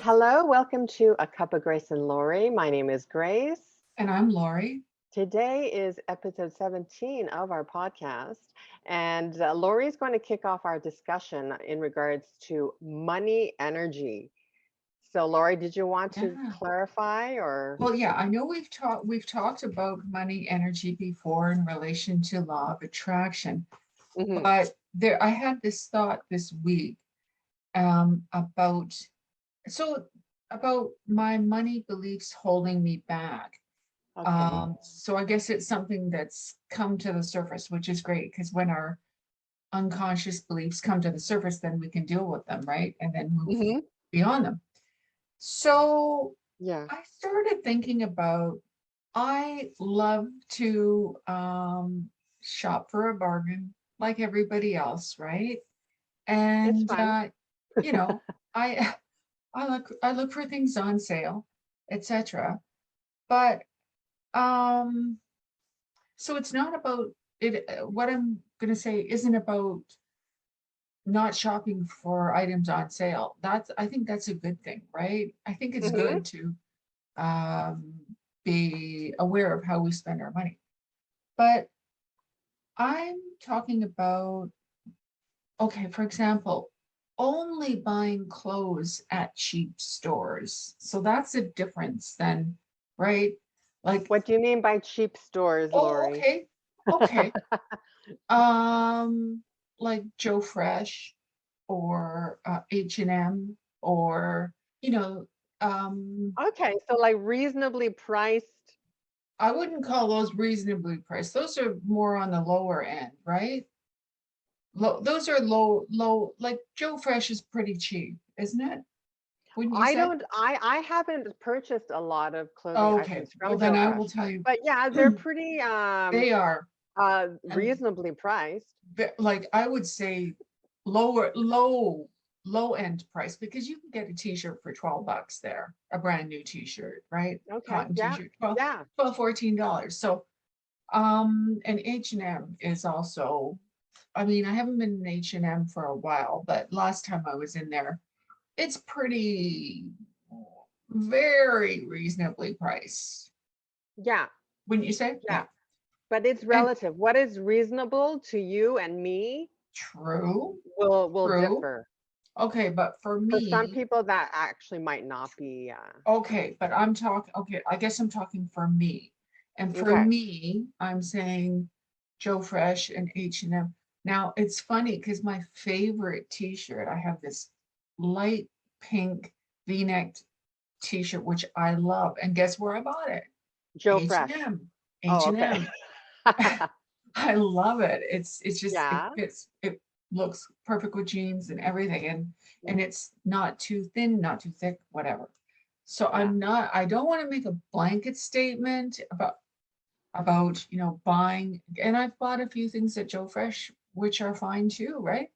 Hello, welcome to A Cup of Grace and Lori. My name is Grace. And I'm Lori. Today is episode 17 of our podcast, and Lori is going to kick off our discussion in regards to money energy. So, Lori, did you want to Yeah. clarify or? Well, yeah, I know we've talked about money energy before in relation to law of attraction, Mhm. but I had this thought this week about so about my money beliefs holding me back. Okay. So I guess it's something that's come to the surface, which is great because when our unconscious beliefs come to the surface, then we can deal with them, right? And then move Hmm. beyond them. So Yeah. I started thinking about I love to shop for a bargain like everybody else, right? It's And fun. you know, I I look for things on sale, etc. But um so it's not about it what I'm going to say isn't about not shopping for items on sale. I think that's a good thing, right? I think it's Hmm. good to um, be aware of how we spend our money. But I'm talking about, okay, for example, only buying clothes at cheap stores. So that's a difference then, right? Like, What do you mean by cheap stores, oh, Lori? okay, okay. Um, like Joe Fresh or H&M or, you know, um, Okay, so like reasonably priced. I wouldn't call those reasonably priced. Those are more on the lower end, right? Those are low. Like Joe Fresh is pretty cheap, isn't it? Wouldn't you I say? don't I haven't purchased a lot of clothing Oh, okay. items Well, from then Joe I Fresh, will tell you, but yeah, they're pretty they are, and reasonably priced. like I would say, low end price because you can get a t-shirt for $12 there, a brand new t-shirt, right? Okay, Cotton yeah, t-shirt, yeah. 14 dollars. So, and H&M is also, I mean, I haven't been in H&M for a while, but last time I was in there, it's pretty very reasonably priced. Yeah, Wouldn't you say? yeah, Yeah. but it's And relative. What is reasonable to you and me true, will true. differ. Okay, but for For some me, people, that actually might not be. okay, but I'm talking, okay, I guess I'm talking for me. And for Okay. me, I'm saying Joe Fresh and H&M. Now, it's funny because my favorite t-shirt, I have this light pink V-necked t-shirt, which I love. And guess where I bought it? Joe Fresh. H&M. Oh, okay. H&M. I love it. It's just it Yeah. fits. It looks perfect with jeans and everything, and Mm, it's not too thin, not too thick, whatever. So yeah. I don't want to make a blanket statement about buying, and I've bought a few things at Joe Fresh, which are fine too, right?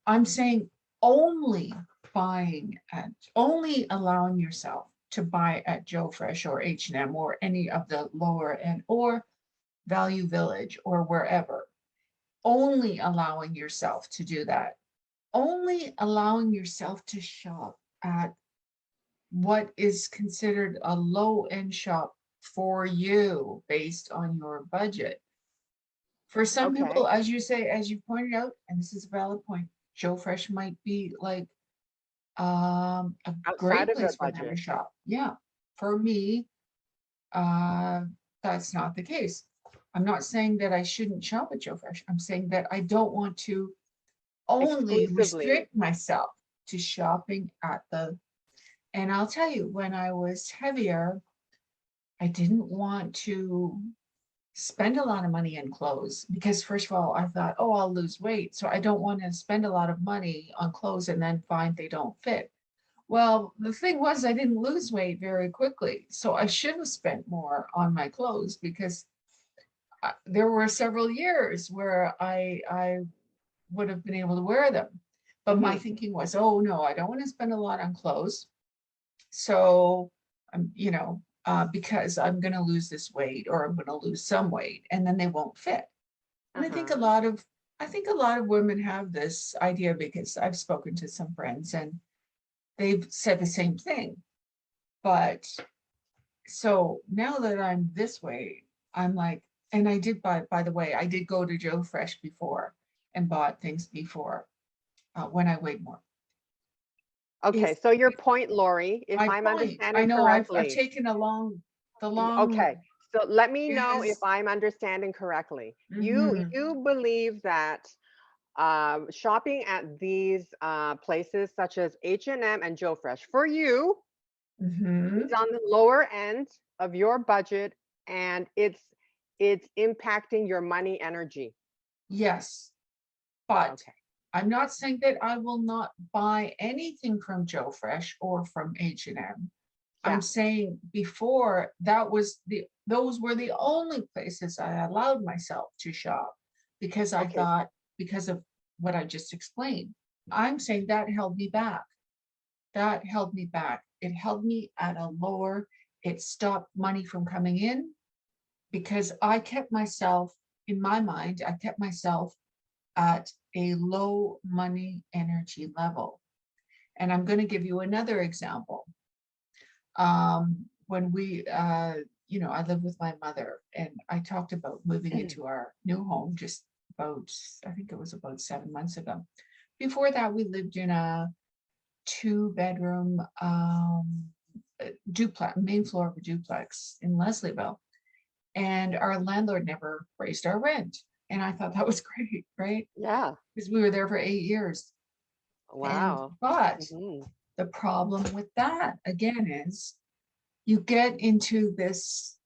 I'm saying only only allowing yourself to buy at Joe Fresh or H&M or any of the lower end or Value Village or wherever, only allowing yourself to do that, only allowing yourself to shop at what is considered a low end shop for you based on your budget. For some Okay. people, as you say, as you pointed out, and this is a valid point, Joe Fresh might be like a Outside great of their place for them to budget. shop. Yeah. For me, uh, that's not the case. I'm not saying that I shouldn't shop at Joe Fresh. I'm saying that I don't want to only Exclusively. restrict myself to shopping at the, and I'll tell you, when I was heavier, I didn't want to spend a lot of money in clothes because first of all, I thought, oh, I'll lose weight. So I don't want to spend a lot of money on clothes and then find they don't fit. Well, the thing was, I didn't lose weight very quickly. So I should have spent more on my clothes because there were several years where I would have been able to wear them. But my Hmm. thinking was, oh no, I don't want to spend a lot on clothes. So because I'm going to lose this weight or I'm going to lose some weight and then they won't fit. And I think a Uh-huh. lot of I think a lot of women have this idea because I've spoken to some friends and they've said the same thing. But so now that I'm this way, I'm like, and I did by the way, I did go to Joe Fresh before and bought things before when I weighed more. Okay, Is so your point, Lori, if my I'm point. I understanding know I've correctly, taken the long okay, so let me know if is I'm understanding correctly. mhm, You believe that shopping at these places such as H&M and Joe Fresh for you is mhm, on the lower end of your budget, and it's impacting your money energy. yes, but Okay. I'm not saying that I will not buy anything from Joe Fresh or from H&M. I'm Yeah. saying before that was those were the only places I allowed myself to shop because I Okay. thought because of what I just explained. I'm saying that held me back. That held me back. It held me at a lower, it stopped money from coming in because I kept myself in my mind, I kept myself at a low money energy level. And I'm going to give you another example. When I live with my mother and I talked about moving into our new home just about, I think it was about 7 months ago. Before that, we lived in a 2 bedroom duplex, main floor of a duplex in Leslieville. And our landlord never raised our rent. And I thought that was great, right? Yeah. Because we were there for 8 years. And Wow. but Mhm. the problem with that again is you get into this,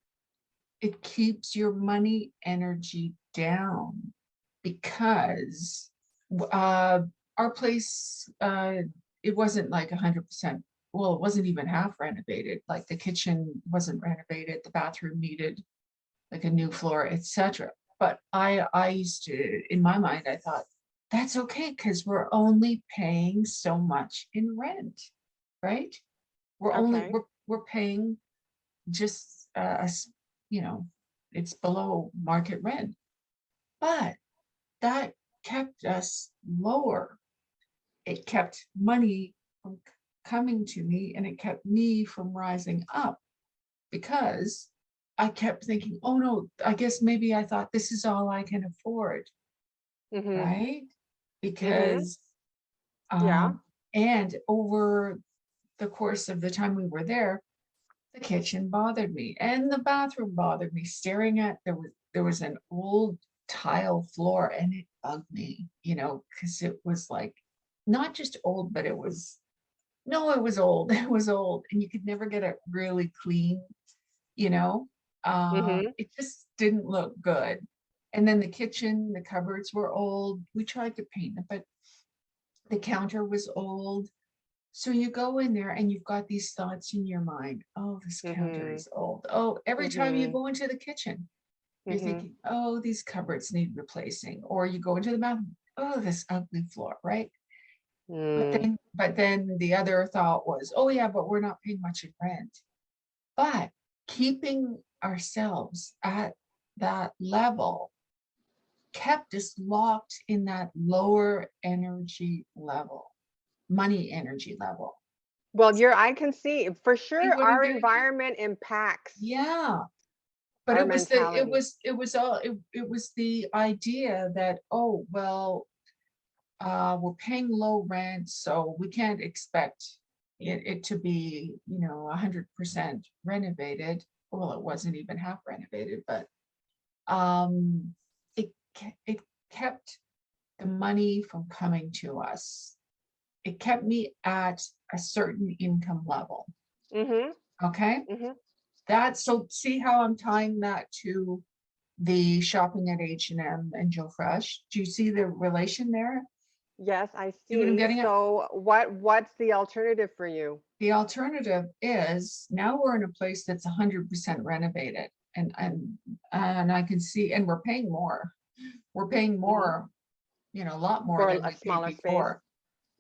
it keeps your money energy down because uh, our place, it wasn't like 100%. Well, it wasn't even half renovated. Like the kitchen wasn't renovated, the bathroom needed like a new floor, etc. But I used to, in my mind, I thought that's okay because we're only paying so much in rent, right? We're only Okay. we're paying just you know, it's below market rent, but that kept us lower. It kept money from coming to me, and it kept me from rising up because I kept thinking, oh no, I guess maybe I thought this is all I can afford, Mhm. right? Mhm. Because Yeah. um, and over the course of the time we were there, the kitchen bothered me and the bathroom bothered me. Staring at there was an old tile floor and it bugged me, because it was like not just old, but it was no, it was old. It was old, and you could never get it really clean, you know. Mhm. It just didn't look good. And then the kitchen, the cupboards were old. We tried to paint it, but the counter was old. So you go in there and you've got these thoughts in your mind. Oh, this counter Mhm. is old. Oh, every time you Mhm. go into the kitchen, you're Mhm. thinking, oh, these cupboards need replacing. Or you go into the bathroom, oh, this ugly floor, right? But Mm. then the other thought was, oh yeah, but we're not paying much in rent. But keeping ourselves at that level kept us locked in that lower energy level, money energy level. Well, I can see for See sure what I'm our getting at? environment impacts Yeah. But our it mentality. was it was the idea that, oh well, we're paying low rent, so we can't expect it to be, 100% renovated. Well, it wasn't even half renovated, but um, it kept the money from coming to us. It kept me at a certain income level. Mhm. Okay, Mhm. so see how I'm tying that to the shopping at H&M and Joe Fresh. Do you see the relation there? Yes, I See what I'm see. getting at? So what's the alternative for you? The alternative is now we're in a place that's 100% renovated, and I can see, and we're paying more. We're paying Mhm. more, a lot more For than a we paid smaller space. before.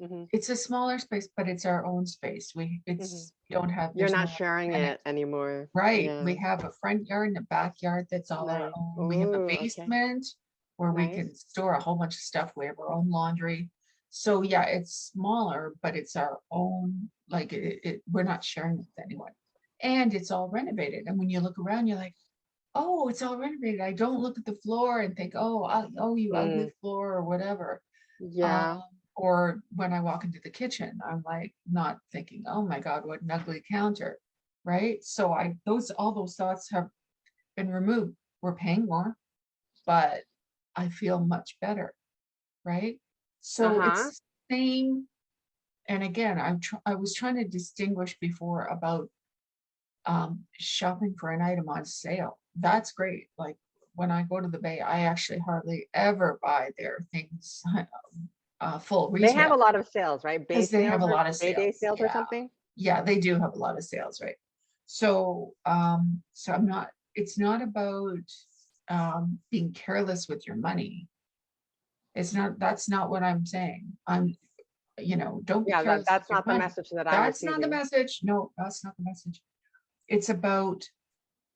Mhm. It's a smaller space, but it's our own space. Mhm. We don't have, You're there's no not other sharing tenant. it anymore. Right. We Yeah. have a front yard and a backyard that's all our Nice. own. We have a Ooh, okay. basement. where we Nice. can store a whole bunch of stuff. We have our own laundry. So yeah, it's smaller, but it's our own, like we're not sharing with anyone. And it's all renovated. And when you look around, you're like, oh, it's all renovated. I don't look at the floor and think, oh, you ugly Mm, floor or whatever. yeah. Um, or when I walk into the kitchen, I'm like not thinking, oh my God, what an ugly counter. Right. So all those thoughts have been removed. We're paying more, but I feel much better. Right. So Uh-huh. it's the same. And again, I was trying to distinguish before about shopping for an item on sale. That's great. Like when I go to the Bay, I actually hardly ever buy their things full They have a retail lot of sales, right? Bay because they have sales a or lot of Bay Day sales. sales or Yeah. something? Yeah, they do have a lot of sales, right? So so I'm not, it's not about being careless with your money. It's not, that's not what I'm saying. Don't be Yeah, careless with that's your not the money. message that I'm That's not the receiving. message. No, that's not the message. It's about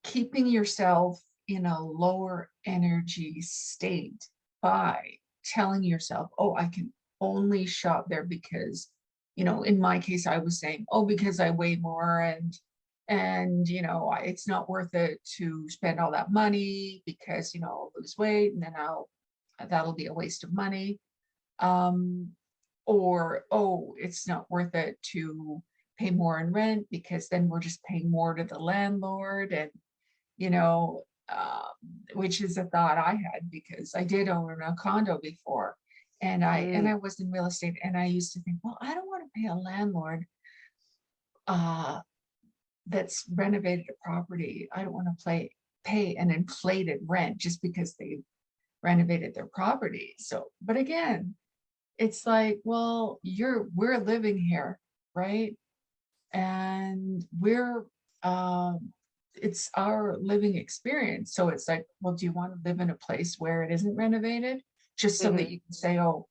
keeping yourself in a lower energy state by telling yourself, oh, I can only shop there because, in my case, I was saying, oh, because I weigh more and it's not worth it to spend all that money because I'll lose weight and then that'll be a waste of money. Um, or, oh, it's not worth it to pay more in rent because then we're just paying more to the landlord and you know, which is a thought I had because I did own a condo before, and Mm, I was in real estate, and I used to think, well, I don't want to pay a landlord uh, that's renovated a property. I don't want to pay an inflated rent just because they renovated their property. So, but again, it's like, well, we're living here, right? And it's our living experience. So it's like, well, do you want to live in a place where it isn't renovated? Just so that mhm. you can say, oh,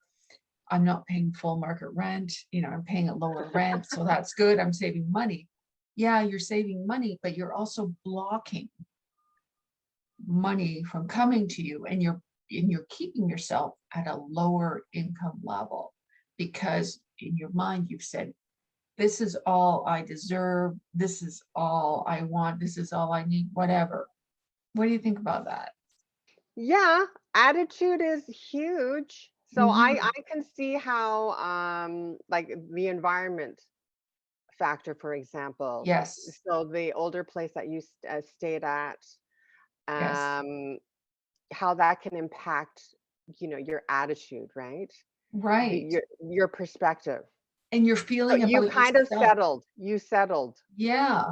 I'm not paying full market rent, I'm paying a lower rent. So that's good. I'm saving money. Yeah, you're saving money, but you're also blocking money from coming to you and you're keeping yourself at a lower income level because in your mind you've said this is all I deserve. This is all I want. This is all I need, whatever. What do you think about that? Yeah, attitude is huge. So I Hmm. can see how like the environment factor, for example. Yes. So the older place that you stayed at, Yes. um, how that can impact, your attitude, right? Right. Your perspective. And your So feeling you about kind of yourself. settled. You settled. Yeah.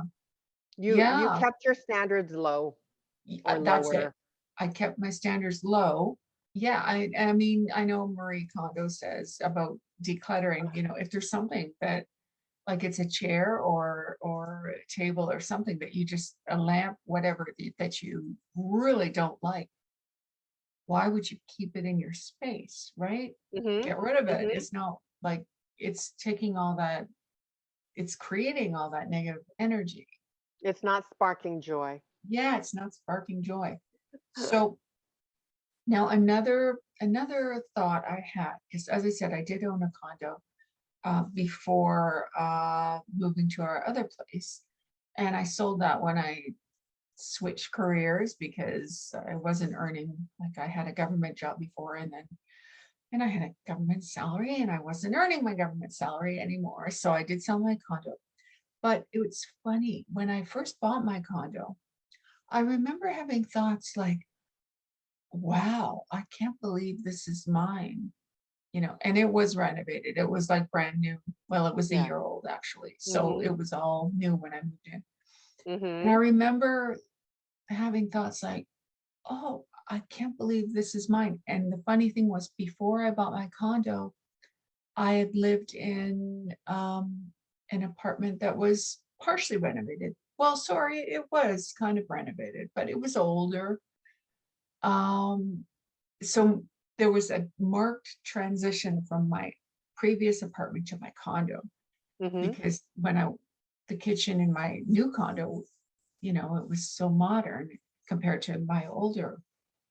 You Yeah. kept your standards low or That's it. lower. I kept my standards low. Yeah. I mean, I know Marie Kondo says about decluttering, if there's something that like it's a chair or a table or something that you just a lamp, whatever that you really don't like, why would you keep it in your space, right? Mhm. Get rid of it. Mhm. It's not like it's taking all that, it's creating all that negative energy. It's not sparking joy. Yeah, it's not sparking joy. So now another thought I had, because as I said, I did own a condo before moving to our other place. And I sold that when I switched careers because I wasn't earning, like I had a government job before and I had a government salary and I wasn't earning my government salary anymore. So I did sell my condo. But it was funny. When I first bought my condo, I remember having thoughts like, wow, I can't believe this is mine. And it was renovated. It was like brand new. Well, it was a Yeah. year old actually. So Mhm. it was all new when I moved in. And I Mhm. remember having thoughts like, oh, I can't believe this is mine. And the funny thing was, before I bought my condo, I had lived in an apartment that was partially renovated. Well, sorry, it was kind of renovated, but it was older. Um, so there was a marked transition from my previous apartment to my condo Mhm. because the kitchen in my new condo, it was so modern compared to my older,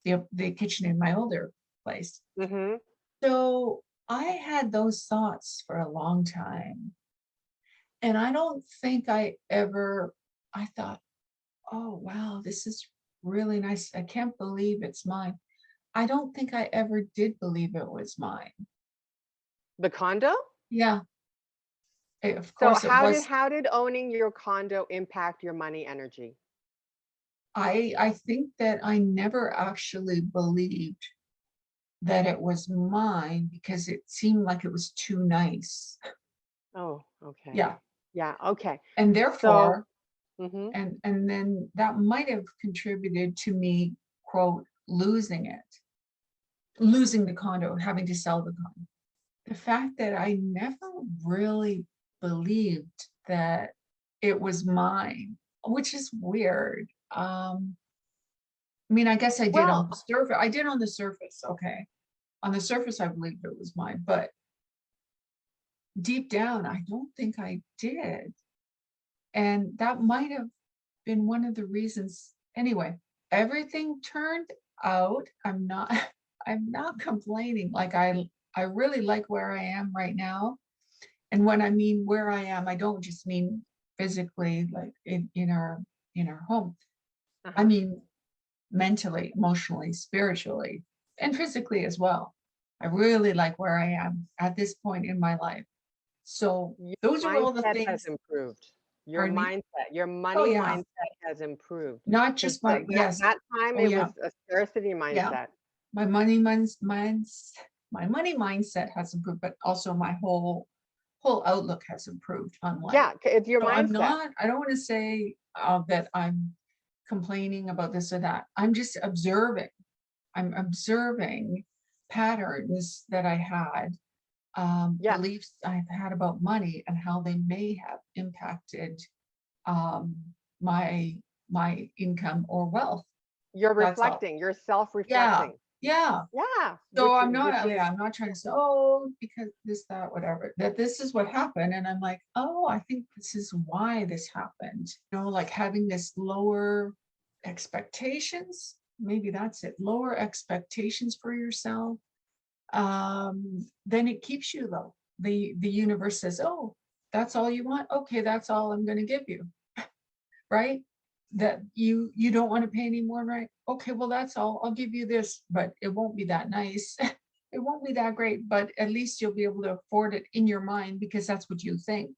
the kitchen in my older place. Mm-hmm. So I had those thoughts for a long time. And I don't think I thought, oh, wow, this is really nice. I can't believe it's mine. I don't think I ever did believe it was mine. The condo? Yeah, of So course it was. how did owning your condo impact your money energy? I think that I never actually believed that it was mine because it seemed like it was too nice. Oh, Yeah. okay. Yeah, okay. And So, therefore, mhm. and then that might have contributed to me, quote, losing the condo, having to sell the condo. The fact that I never really believed that it was mine, which is weird. I mean, I guess I did on Well, the surface. I did on the surface, okay. On the surface, I believed it was mine, but deep down, I don't think I did. And that might have been one of the reasons. Anyway, everything turned out. I'm not complaining. Like I really like where I am right now. And when I mean where I am, I don't just mean physically, like in our home. I uh-huh. mean mentally, emotionally, spiritually, and physically as well. I really like where I am at this point in my life. So Your those are all the mindset has things. improved. Your Pardon me? mindset, your Oh money yeah. mindset has improved Not because just my, yes. that time Oh it yeah. was a scarcity Yeah. mindset. My my money mindset has improved, but also my whole outlook has improved on life. Yeah, it's your So mindset. I don't want to say that I'm complaining about this or that. I'm just observing. I'm observing patterns that I had, Yes, beliefs I've had about money and how they may have impacted um, my my income or wealth. you're That's all. reflecting, you're Yeah, self-reflecting. yeah. Yeah, So which which is yeah, I'm not trying to say, oh, because this, that, whatever, that this is what happened. And I'm like, oh, I think this is why this happened. Like having this lower expectations. Maybe that's it. Lower expectations for yourself. Then it keeps you low. The universe says, oh, that's all you want? Okay, that's all I'm gonna give you, right? That you don't want to pay any more, right? Okay, well, that's all. I'll give you this, but it won't be that nice. It won't be that great, but at least you'll be able to afford it in your mind because that's what you think.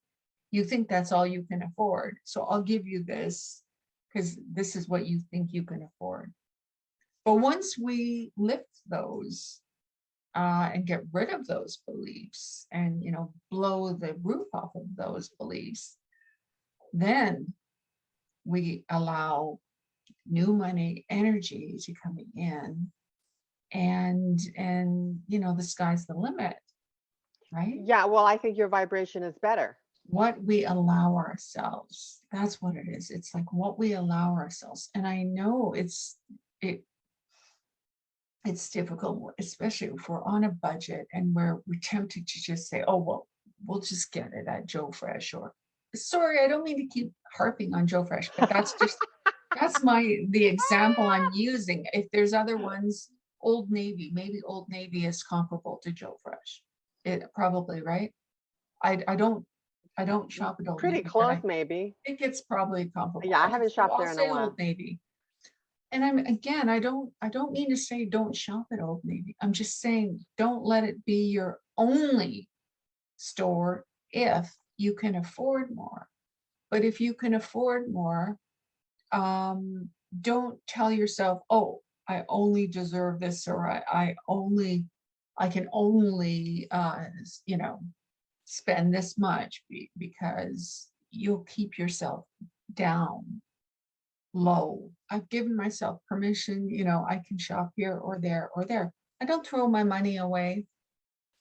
You think that's all you can afford. So I'll give you this because this is what you think you can afford. But once we lift those and get rid of those beliefs and blow the roof off of those beliefs, then we allow new money energy to coming in, and the sky's the limit, right? yeah, well, I think your vibration is better. What we allow ourselves, that's what it is. It's like what we allow ourselves. And I know it it's difficult, especially if we're on a budget and we're tempted to just say, oh well, we'll just get it at Joe Fresh. Or sorry, I don't mean to keep harping on Joe Fresh, but that's the example I'm using. If there's other ones, Old Navy, maybe Old Navy is comparable to Joe Fresh. It probably, right? I don't shop at Old Pretty Navy, but I close, maybe. think it's probably comparable. Yeah, I haven't So shopped I'll there in a say Old while. Navy. And I don't mean to say don't shop at Old Navy. I'm just saying don't let it be your only store if you can afford more. But if you can afford more, um, don't tell yourself, oh, I only deserve this, or I can only, spend this much because you'll keep yourself down low. I've given myself permission, I can shop here or there or there. I don't throw my money away.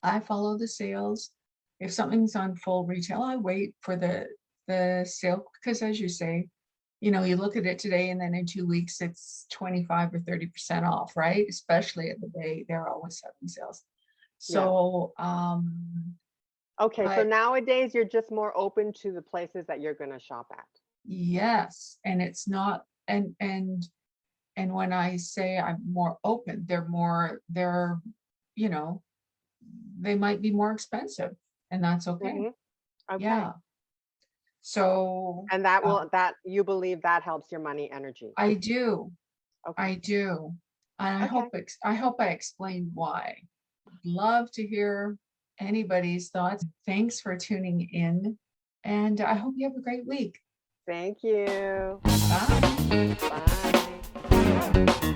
I follow the sales. If something's on full retail, I wait for the sale because as you say, you look at it today and then in 2 weeks it's 25 or 30% off, right? Especially at the Bay, they're always having sales. Yeah. So Okay, so I nowadays you're just more open to the places that you're going to shop at. yes, and it's not and when I say I'm more open, they're you know, they might be more expensive, and that's okay. Hmm. Okay. Yeah. So And that you believe that helps your money energy. I do. Okay. I do. And Okay. I hope I explained why. Love to hear anybody's thoughts. Thanks for tuning in, and I hope you have a great week. Thank you. Bye. Bye.